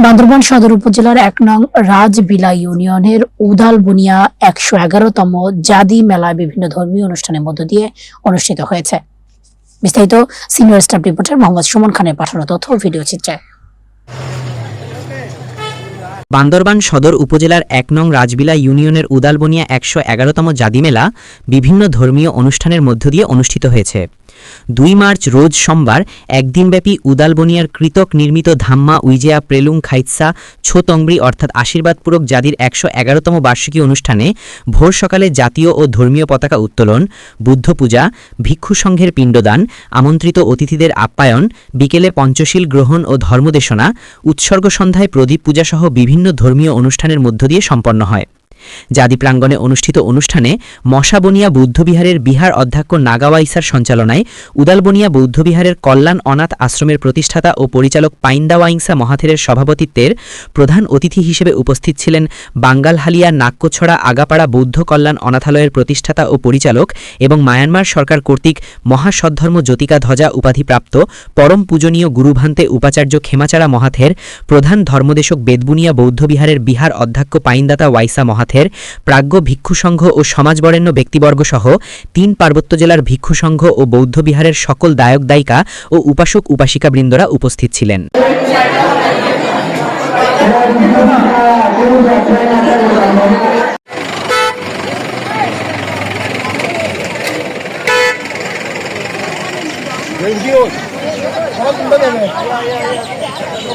বান্দরবান সদর উপজেলার ১ নং রাজবিলা ইউনিয়নের উদালবনিয়া ১১১তম জাদি মেলা বিভিন্ন ধর্মীয় অনুষ্ঠানের মধ্য দিয়ে অনুষ্ঠিত হয়েছে। বিস্তারিত senior staff reporter Mohammad Suman খানের পাঠানো তথ্য ও ভিডিও চিত্রে। বান্দরবান সদর উপজেলার ১ নং রাজবিলা ইউনিয়নের উদালবনিয়া ১১১তম জাদি মেলা বিভিন্ন ধর্মীয় অনুষ্ঠানের মধ্য দিয়ে অনুষ্ঠিত হয়েছে। ২ মার্চ রোজ সোমবার একদিনব্যাপী উদালবনিয়ার কৃতক নির্মিত ধাম্মা উইজেয়া প্রেলুং খাইৎসা ছোতংব্রি অর্থাৎ আশীর্বাদপূরক জাদির ১১১তম বার্ষিকী অনুষ্ঠানে ভোর সকালে জাতীয় ও ধর্মীয় পতাকা উত্তোলন, বুদ্ধ পূজা, ভিক্ষু সংঘের পিণ্ডদান, আমন্ত্রিত অতিথিদের আপ্যায়ন, বিকেলে পঞ্চশীল গ্রহণ ও ধর্মদেশনা, উৎসর্গ সন্ধ্যায় প্রদীপ পূজাসহ বিভিন্ন ধর্মীয় অনুষ্ঠানের মধ্য দিয়ে সম্পন্ন হয়। জাদি প্রাঙ্গণে অনুষ্ঠিত অনুষ্ঠানে মশাবনিয়া বৌদ্ধবিহারের বিহার অধ্যক্ষ নাগাওয়াইসার সঞ্চালনায় উদালবনিয়া বৌদ্ধবিহারের কল্যাণ অনাথ আশ্রমের প্রতিষ্ঠাতা ও পরিচালক পাইন্দাওয়াইংসা মহাথেরের সভাপতিত্বের প্রধান অতিথি হিসেবে উপস্থিত ছিলেন বাঙ্গালহালিয়া নাক্যছড়া আগাপাড়া বৌদ্ধ কল্যাণ অনাথালয়ের প্রতিষ্ঠাতা ও পরিচালক এবং মায়ানমার সরকার কর্তৃক মহাসদ্ধর্ম জ্যোতিকা ধ্বজা উপাধিপ্রাপ্ত পরম পূজনীয় গুরুভান্তে উপাচার্য খেমাচারা মহাথের, প্রধান ধর্মদেশক বেদবুনিয়া বৌদ্ধবিহারের বিহার অধ্যক্ষ পাইন্দাতা ওয়াইসা মহাথের, প্রাজ্ঞ ভিক্ষু সংঘ ও সমাজবরেণ্য ব্যক্তিবর্গ সহ ৩ পার্বত্য জেলার ভিক্ষু সংঘ ও বৌদ্ধবিহারের সকল দায়ক দায়িকা ও উপাসক উপাসিকা বৃন্দরা উপস্থিত ছিলেন।